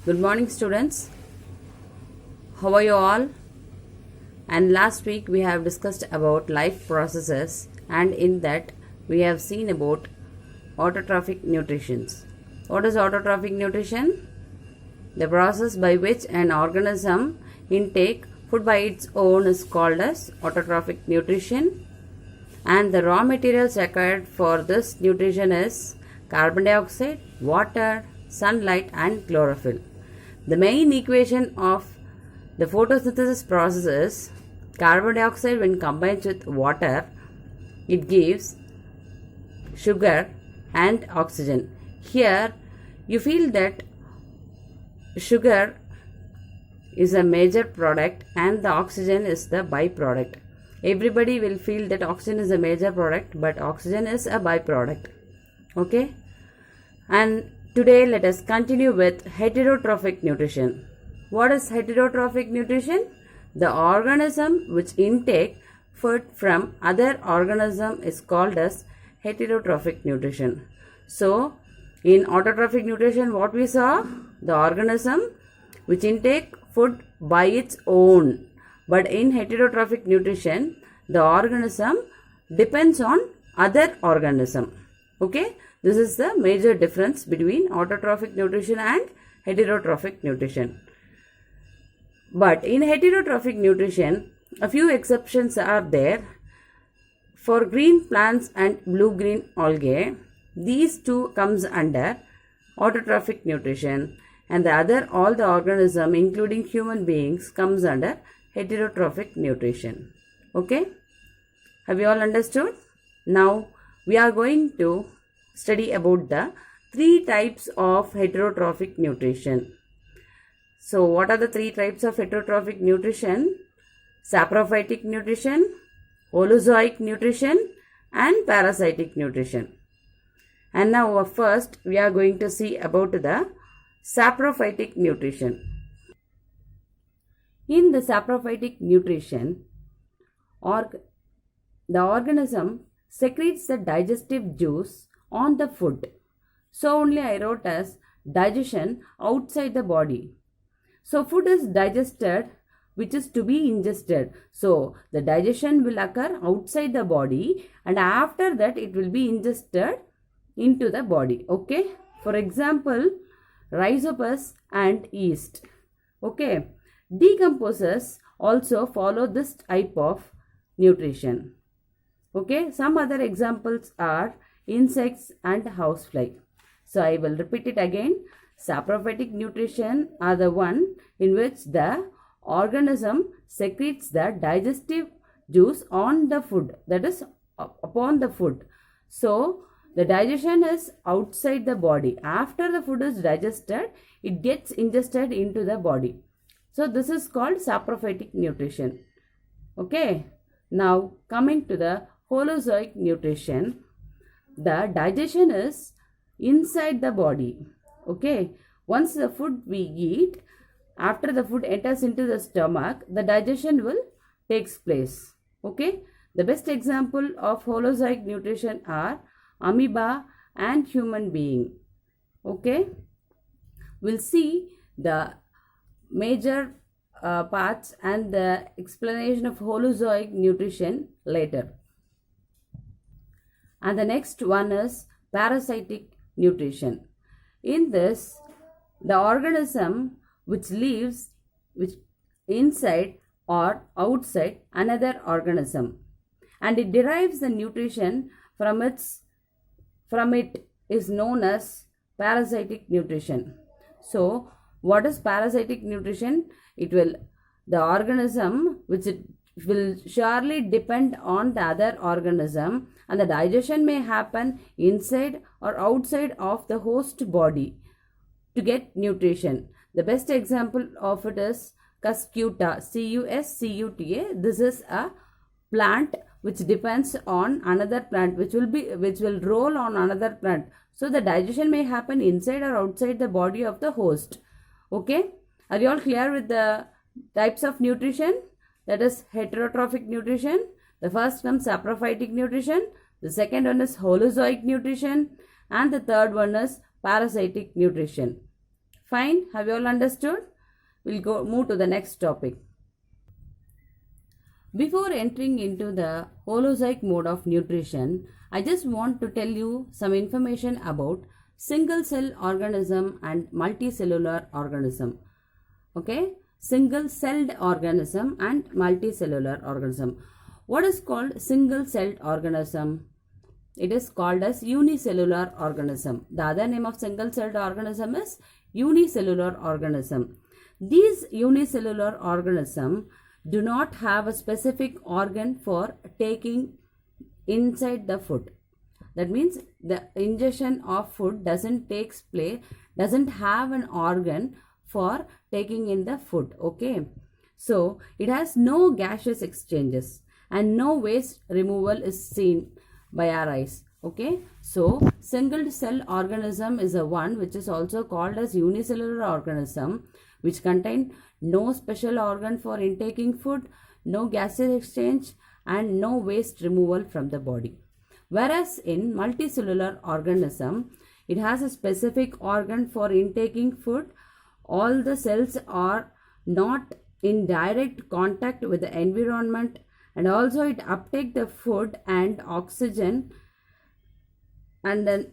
Good morning, students. How are you all? And last week we have discussed about life processes, and in that we have seen about autotrophic nutrition. What is autotrophic nutrition? The process by which an organism intake food by its own is called as autotrophic nutrition, and the raw materials required for this nutrition is carbon dioxide, water, sunlight and chlorophyll. The main equation of the photosynthesis process is carbon dioxide when combined with water, it gives sugar and oxygen. Here you feel that sugar is a major product and the oxygen is the byproduct. Everybody will feel that oxygen is a major product, but oxygen is a byproduct. Okay? And today let us continue with heterotrophic nutrition. What is heterotrophic nutrition? The organism which intake food from other organism is called as heterotrophic nutrition. So, in autotrophic nutrition what we saw? The organism which intake food by its own. But in heterotrophic nutrition, the organism depends on other organism. Okay? This is the major difference between autotrophic nutrition and heterotrophic nutrition. But in heterotrophic nutrition, a few exceptions are there. For green plants and blue-green algae, these two comes under autotrophic nutrition, and the other all the organism including human beings comes under heterotrophic nutrition. Okay? Have you all understood? Now we are going to study about the three types of heterotrophic nutrition. So what are the three types of heterotrophic nutrition? Saprophytic nutrition, holozoic nutrition and parasitic nutrition. And now first we are going to see about the saprophytic nutrition. In the saprophytic nutrition, the organism secretes the digestive juice on the food. So only I wrote as digestion outside the body. So food is digested which is to be ingested. So the digestion will occur outside the body and after that it will be ingested into the body. Okay. For example, rhizopus and yeast. Okay. Decomposers also follow this type of nutrition. Okay. Some other examples are insects and housefly. So I will repeat it again. Saprophytic nutrition are the one in which the organism secretes the digestive juice on the food, that is upon the food. So the digestion is outside the body. After the food is digested, it gets ingested into the body. So this is called saprophytic nutrition. Okay. Now coming to the holozoic nutrition, the digestion is inside the body. Okay. Once the food we eat, after the food enters into the stomach, the digestion will takes place. Okay. The best example of holozoic nutrition are amoeba and human being. Okay. We'll see the major parts and the explanation of holozoic nutrition later. And the next one is parasitic nutrition. In this, the organism which lives inside or outside another organism, and it derives the nutrition from it is known as parasitic nutrition. So what is parasitic nutrition? The organism which it will surely depend on the other organism, and the digestion may happen inside or outside of the host body to get nutrition. The best example of it is Cuscuta, C-U-S-C-U-T-A. This is a plant which depends on another plant, which will roll on another plant. So the digestion may happen inside or outside the body of the host. Okay. Are you all clear with the types of nutrition? That is heterotrophic nutrition. The first comes saprophytic nutrition. The second one is holozoic nutrition. And the third one is parasitic nutrition. Fine? Have you all understood? We'll move to the next topic. Before entering into the holozoic mode of nutrition, I just want to tell you some information about single cell organism and multicellular organism. Okay? Single celled organism and multicellular organism. What is called single celled organism? It is called as unicellular organism. The other name of single celled organism is unicellular organism. These unicellular organism do not have a specific organ for taking inside the food. That means the ingestion of food doesn't have an organ for taking in the food. Okay, so it has no gaseous exchanges and no waste removal is seen by our eyes. Okay, so single cell organism is a one which is also called as unicellular organism, which contain no special organ for intaking food, no gaseous exchange and no waste removal from the body. Whereas in multicellular organism, it has a specific organ for intaking food. All the cells are not in direct contact with the environment, and also it uptake the food and oxygen and then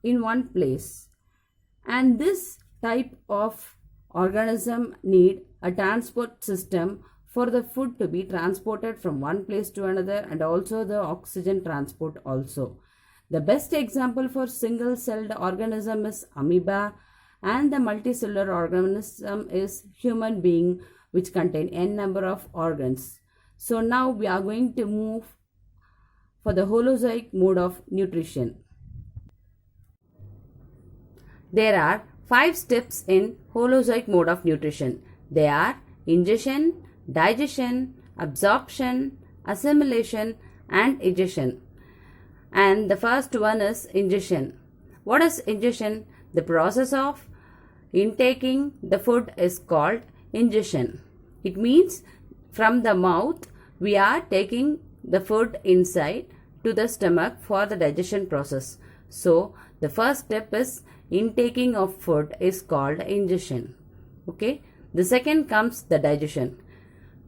in one place. And this type of organism need a transport system for the food to be transported from one place to another, and also the oxygen transport also. The best example for single celled organism is amoeba, and the multicellular organism is human being, which contain n number of organs. So now we are going to move for the holozoic mode of nutrition. There are 5 steps in holozoic mode of nutrition. They are ingestion, digestion, absorption, assimilation and egestion. And the first one is ingestion. What is ingestion? The process of intaking the food is called ingestion. It means from the mouth we are taking the food inside to the stomach for the digestion process. So the first step is intaking of food is called ingestion. Okay. The second comes the digestion.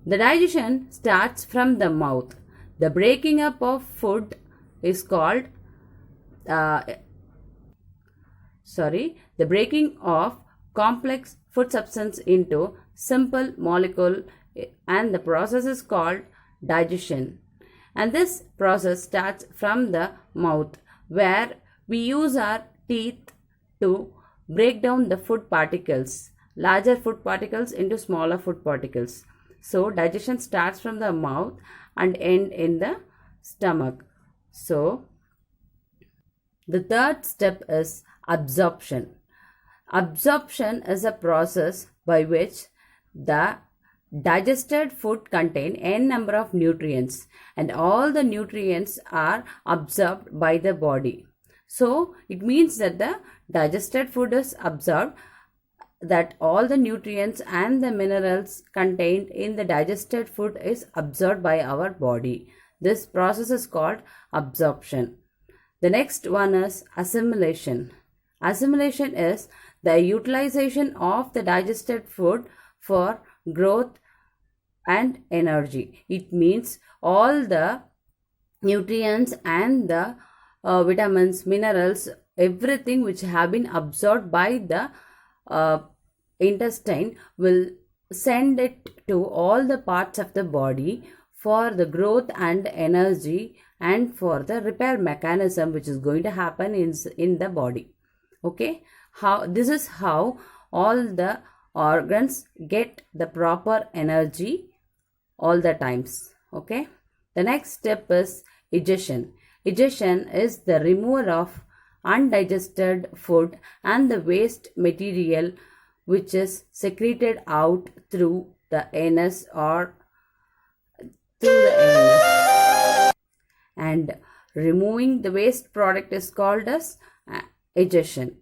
The digestion starts from the mouth. The breaking up of food is called the breaking of complex food substance into simple molecule, and the process is called digestion. And this process starts from the mouth, where we use our teeth to break down the food particles, larger food particles into smaller food particles. So digestion starts from the mouth and end in the stomach. So the third step is absorption. Absorption is a process by which the digested food contain n number of nutrients, and all the nutrients are absorbed by the body. So it means that the digested food is absorbed, that all the nutrients and the minerals contained in the digested food is absorbed by our body. This process is called absorption. The next one is assimilation. Assimilation is the utilization of the digested food for growth and energy. It means all the nutrients and the vitamins, minerals, everything which have been absorbed by the intestine will send it to all the parts of the body for the growth and energy and for the repair mechanism which is going to happen in the body. Okay, this is how all the organs get the proper energy all the times. Okay, the next step is egestion. Egestion is the removal of undigested food and the waste material which is secreted out through the anus or through the anus, and removing the waste product is called as egestion.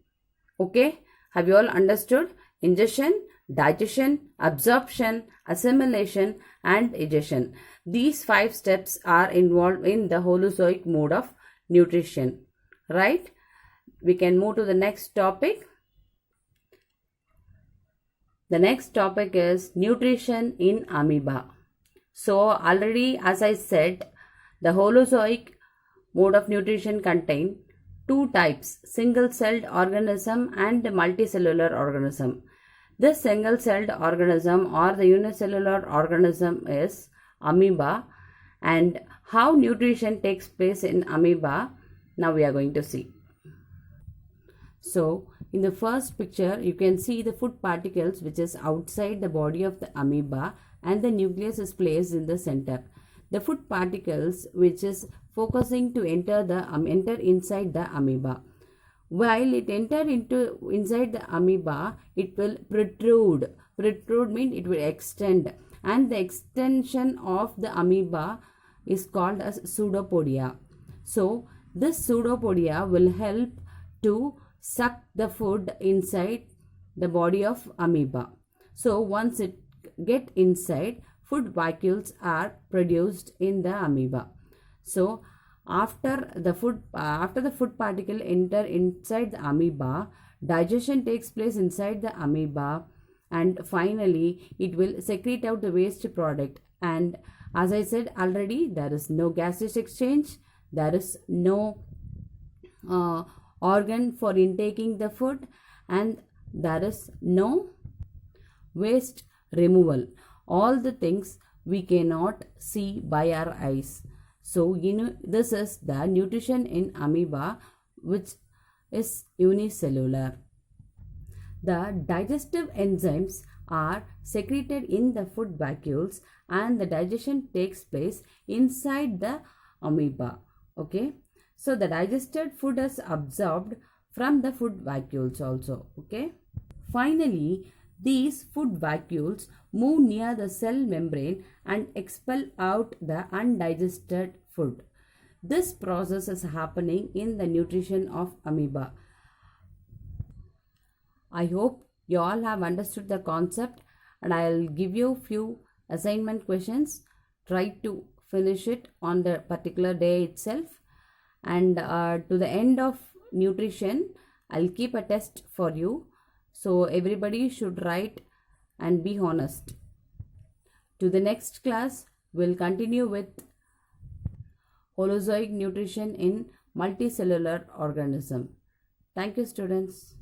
Okay, have you all understood? Ingestion, digestion, absorption, assimilation and egestion. These 5 steps are involved in the holozoic mode of nutrition, right? we can move to the next topic. The next topic is nutrition in amoeba. So already, as I said, the Holozoic mode of nutrition contain two types, single-celled organism and multicellular organism. This single-celled organism or the unicellular organism is amoeba, and how nutrition takes place in amoeba, now we are going to see. So in the first picture, you can see the food particles which is outside the body of the amoeba, and the nucleus is placed in the center. The food particles which is focusing to enter inside the amoeba. While it enter inside the amoeba, it will protrude. Protrude means it will extend, and the extension of the amoeba is called as pseudopodia. So this pseudopodia will help to suck the food inside the body of amoeba. So once it get inside, food vacuoles are produced in the amoeba. So after the food particle enter inside the amoeba, digestion takes place inside the amoeba, and finally it will secrete out the waste product. And as I said already, there is no gaseous exchange, there is no organ for intaking the food, and there is no waste removal. All the things we cannot see by our eyes. So this is the nutrition in amoeba, which is unicellular. The digestive enzymes are secreted in the food vacuoles, and the digestion takes place inside the amoeba. Okay, so the digested food is absorbed from the food vacuoles also. Okay, finally these food vacuoles move near the cell membrane and expel out the undigested food. This process is happening in the nutrition of amoeba. I hope you all have understood the concept, and I'll give you few assignment questions. Try to finish it on the particular day itself, and to the end of nutrition I'll keep a test for you. So everybody should write and be honest. To the next class, we'll continue with Holozoic nutrition in multicellular organism. Thank you, students.